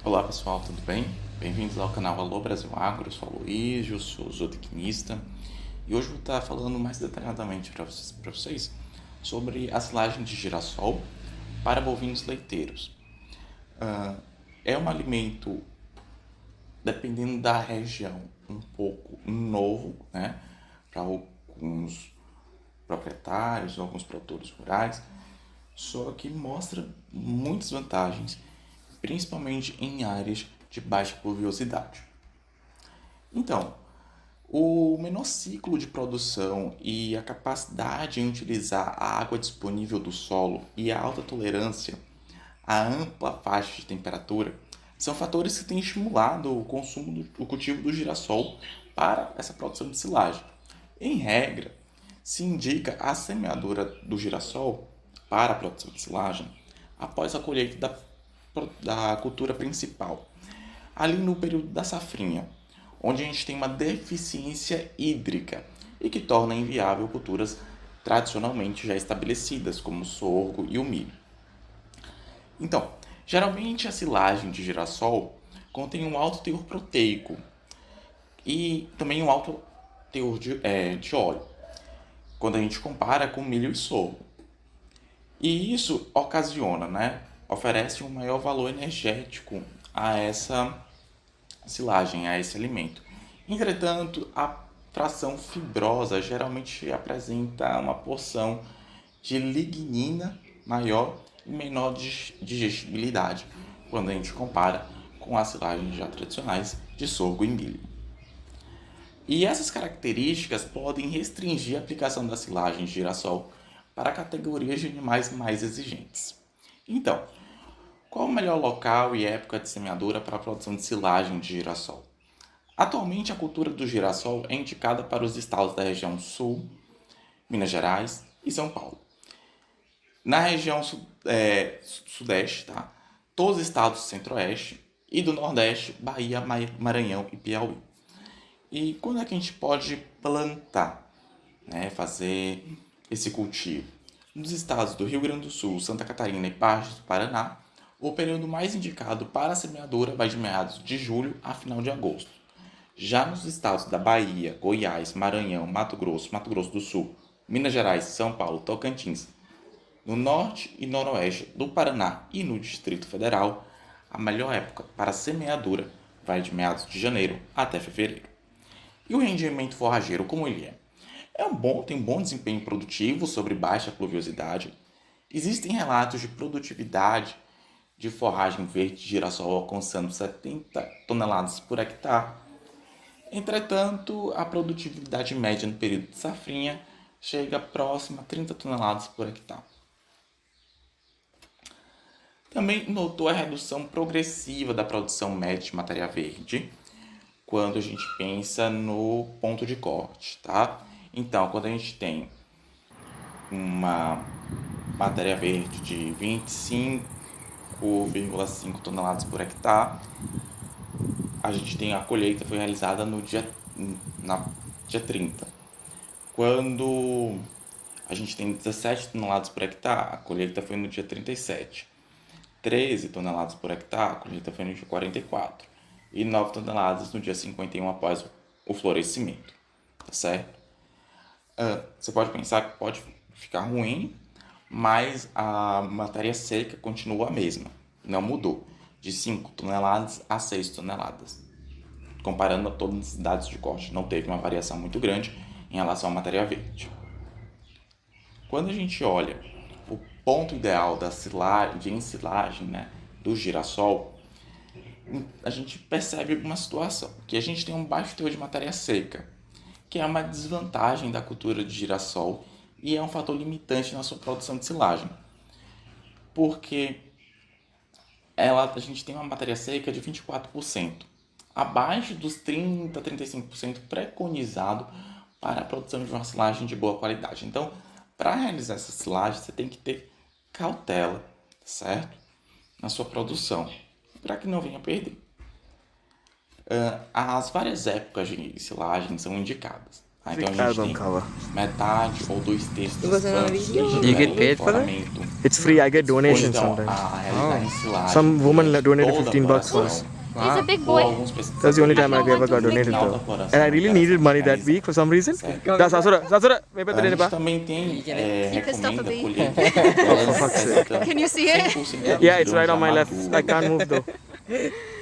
Olá pessoal, tudo bem? Bem-vindos ao canal Alô Brasil Agro, eu sou o Aloysio, sou zootecnista e hoje vou estar falando mais detalhadamente para vocês sobre a silagem de girassol para bovinos leiteiros. É um alimento, dependendo da região, um pouco novo, né, para alguns proprietários ou alguns produtores rurais, só que mostra muitas vantagens, principalmente em áreas de baixa pluviosidade. Então, o menor ciclo de produção e a capacidade em utilizar a água disponível do solo e a alta tolerância à ampla faixa de temperatura são fatores que têm estimulado o cultivo do girassol para essa produção de silagem. Em regra, se indica a semeadura do girassol para a produção de silagem após a colheita da cultura principal, ali no período da safrinha, onde a gente tem uma deficiência hídrica e que torna inviável culturas tradicionalmente já estabelecidas, como o sorgo e o milho. Então, geralmente a silagem de girassol contém um alto teor proteico e também um alto teor de óleo, quando a gente compara com milho e sorgo. E isso ocasiona, oferece um maior valor energético a essa silagem, a esse alimento. Entretanto, a fração fibrosa geralmente apresenta uma porção de lignina maior e menor digestibilidade quando a gente compara com as silagens já tradicionais de sorgo e milho. E essas características podem restringir a aplicação da silagem de girassol para categorias de animais mais exigentes. Então, qual o melhor local e época de semeadura para a produção de silagem de girassol? Atualmente, a cultura do girassol é indicada para os estados da região Sul, Minas Gerais e São Paulo. Na região Sudeste, tá? Todos os estados do Centro-Oeste e do Nordeste, Bahia, Maranhão e Piauí. E quando é que a gente pode plantar, fazer esse cultivo? Nos estados do Rio Grande do Sul, Santa Catarina e partes do Paraná, o período mais indicado para a semeadura vai de meados de julho a final de agosto. Já nos estados da Bahia, Goiás, Maranhão, Mato Grosso do Sul, Minas Gerais, São Paulo, Tocantins, no norte e noroeste do Paraná e no Distrito Federal, a melhor época para semeadura vai de meados de janeiro até fevereiro. E o rendimento forrageiro, como ele é? Tem um bom desempenho produtivo sobre baixa pluviosidade. Existem relatos de produtividade de forragem verde de girassol alcançando 70 toneladas por hectare. Entretanto, a produtividade média no período de safrinha chega próxima a 30 toneladas por hectare. Também notou a redução progressiva da produção média de matéria verde quando a gente pensa no ponto de corte, tá? Então, quando a gente tem uma matéria verde de 25,5 toneladas por hectare, a gente tem a colheita foi realizada na dia 30. Quando a gente tem 17 toneladas por hectare, a colheita foi no dia 37. 13 toneladas por hectare, a colheita foi no dia 44. E 9 toneladas no dia 51 após o florescimento. Tá certo? Você pode pensar que pode ficar ruim, mas a matéria seca continua a mesma. Não mudou. De 5 toneladas a 6 toneladas. Comparando a todas as dados de corte. Não teve uma variação muito grande em relação à matéria verde. Quando a gente olha o ponto ideal de ensilagem, do girassol, a gente percebe uma situação, que a gente tem um baixo teor de matéria seca, que é uma desvantagem da cultura de girassol e é um fator limitante na sua produção de silagem. Porque a gente tem uma matéria seca de 24%, abaixo dos 30 a 35% preconizado para a produção de uma silagem de boa qualidade. Então, para realizar essa silagem, você tem que ter cautela, certo? Na sua produção, para que não venha a perder. As várias épocas de silagem são indicadas. Tá? Então a gente Album tem cover. metade ou 2/3 Was it on a das plantas video? Do you get paid for that? floramento. It's free. I get Ou donations então sometimes. a realidade de silagem Some woman durante donated toda a $15 floração, once. He's a big ou boy. alguns That's the only time I pesquisadores ever got no donated final da though. floração And I really needed money that week for some reason. certo? That's Sasura, maybe A gente the também tem, You pissed off a recomenda bee? colher for fuck's sake. Can you see it? 100% dos Yeah, it's right grãos on my já left. maduros. I can't move though.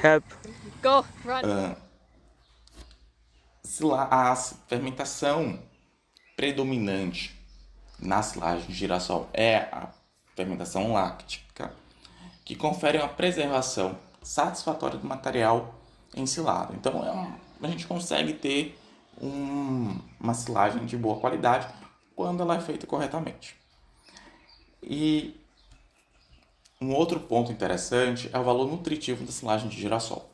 Help. Go, run. A fermentação predominante na silagem de girassol é a fermentação láctica, que confere uma preservação satisfatória do material ensilado. Então, a gente consegue ter uma silagem de boa qualidade quando ela é feita corretamente. E um outro ponto interessante é o valor nutritivo da silagem de girassol.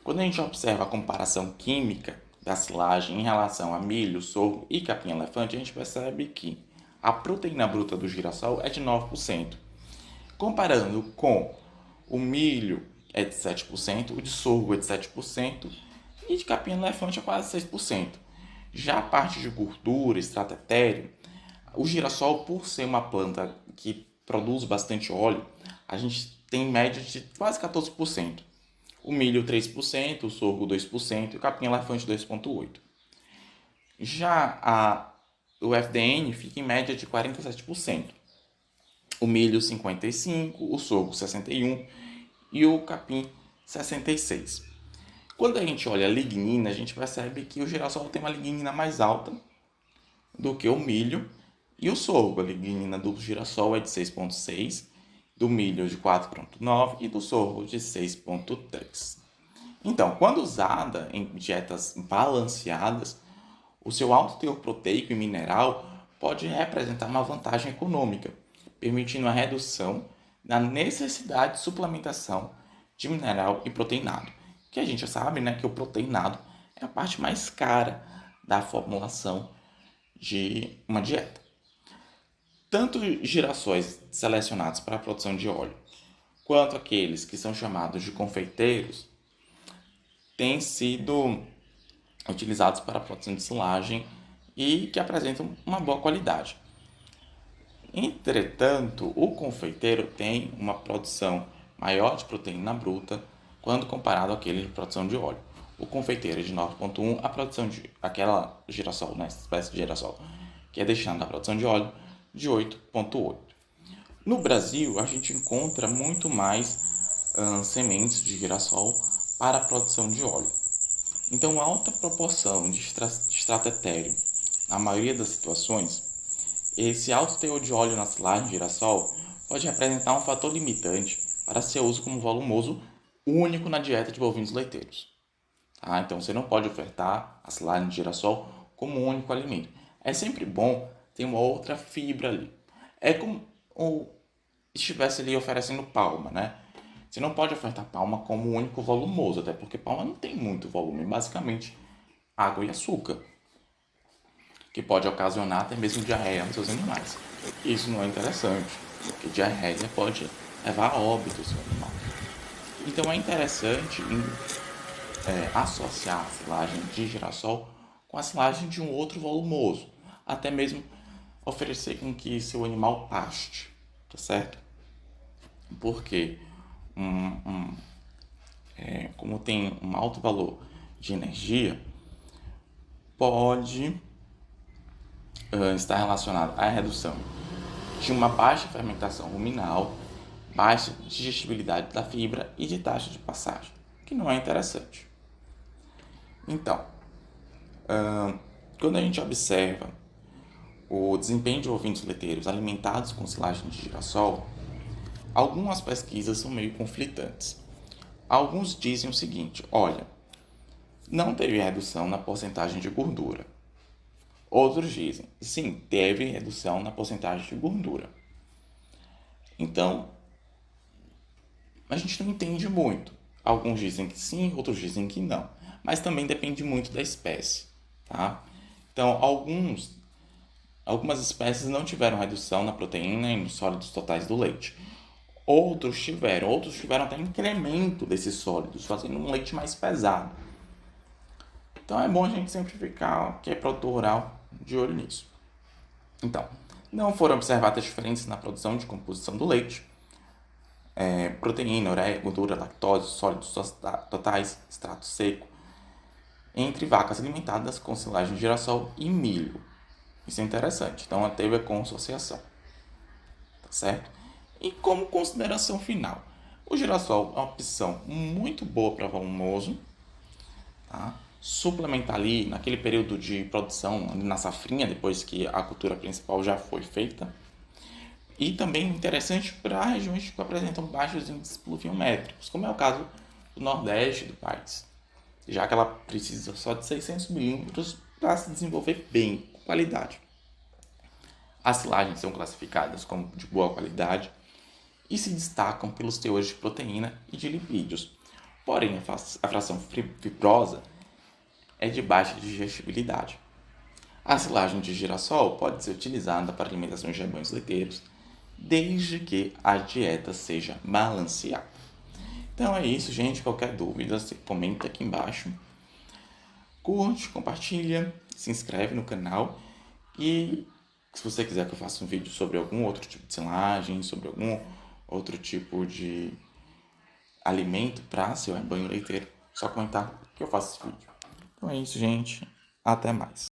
Quando a gente observa a comparação química da silagem em relação a milho, sorgo e capim-elefante, a gente percebe que a proteína bruta do girassol é de 9%. Comparando com o milho é de 7%, o de sorgo é de 7% e de capim-elefante é quase 6%. Já a parte de gordura, extrato etéreo, o girassol, por ser uma planta que produz bastante óleo, a gente tem média de quase 14%. O milho 3%, o sorgo 2% e o capim-elefante 2,8%. Já o FDN fica em média de 47%. O milho 55%, o sorgo 61% e o capim 66%. Quando a gente olha a lignina, a gente percebe que o girassol tem uma lignina mais alta do que o milho e o sorgo. A lignina do girassol é de 6,6%, do milho de 4,9% e do sorgo de 6,3%. Então, quando usada em dietas balanceadas, o seu alto teor proteico e mineral pode representar uma vantagem econômica, permitindo a redução da necessidade de suplementação de mineral e proteinado. Que a gente já sabe, né, que o proteinado é a parte mais cara da formulação de uma dieta. Tanto girassóis selecionados para a produção de óleo, quanto aqueles que são chamados de confeiteiros, têm sido utilizados para a produção de silagem e que apresentam uma boa qualidade. Entretanto, o confeiteiro tem uma produção maior de proteína bruta quando comparado àquele de produção de óleo. O confeiteiro é de 9,1, a produção de aquela girassol, né, espécie de girassol, que é deixando a produção de óleo, de 8,8. No Brasil, a gente encontra muito mais sementes de girassol para a produção de óleo. Então, a alta proporção de extrato etéreo, na maioria das situações, esse alto teor de óleo na silagem de girassol pode representar um fator limitante para seu uso como volumoso único na dieta de bovinos leiteiros. Tá? Então, você não pode ofertar a silagem de girassol como um único alimento. É sempre bom ter uma outra fibra ali. É como estivesse ali oferecendo palma, né? Você não pode ofertar palma como um único volumoso, até porque palma não tem muito volume, basicamente água e açúcar, que pode ocasionar até mesmo diarreia nos seus animais. Isso não é interessante, porque diarreia pode levar a óbito o seu animal. Então é interessante associar a silagem de girassol com a silagem de um outro volumoso, até mesmo oferecer com que seu animal paste, tá certo? Porque como tem um alto valor de energia, pode estar relacionado à redução de uma baixa fermentação ruminal, baixa digestibilidade da fibra e de taxa de passagem, que não é interessante. Então, quando a gente observa o desempenho de ovinos leiteiros alimentados com silagem de girassol, algumas pesquisas são meio conflitantes. Alguns dizem o seguinte: olha, não teve redução na porcentagem de gordura. Outros dizem, sim, teve redução na porcentagem de gordura. Então, a gente não entende muito. Alguns dizem que sim, outros dizem que não. Mas também depende muito da espécie, tá? Então, algumas espécies não tiveram redução na proteína e nos sólidos totais do leite. Outros tiveram até incremento desses sólidos, fazendo um leite mais pesado. Então é bom a gente simplificar, que é produtor rural, de olho nisso. Então, não foram observadas diferenças na produção de composição do leite, proteína, ureia, gordura, lactose, sólidos totais, extrato seco, entre vacas alimentadas com silagem de girassol e milho. Isso é interessante. Então, teve a consociação. Tá certo? E como consideração final, o girassol é uma opção muito boa para volumoso, tá? Suplementar ali naquele período de produção, ali na safrinha, depois que a cultura principal já foi feita. E também interessante para regiões que apresentam baixos índices pluviométricos, como é o caso do Nordeste do país, já que ela precisa só de 600 milímetros para se desenvolver bem, com qualidade. As silagens são classificadas como de boa qualidade e se destacam pelos teores de proteína e de lipídios. Porém, a fração fibrosa é de baixa digestibilidade. A silagem de girassol pode ser utilizada para alimentação de rebanhos leiteiros, desde que a dieta seja balanceada. Então é isso, gente. Qualquer dúvida, você comenta aqui embaixo. Curte, compartilha, se inscreve no canal e se você quiser que eu faça um vídeo sobre algum outro tipo de silagem, sobre algum outro tipo de alimento para seu rebanho leiteiro, só comentar que eu faço esse vídeo. Então é isso, gente. Até mais.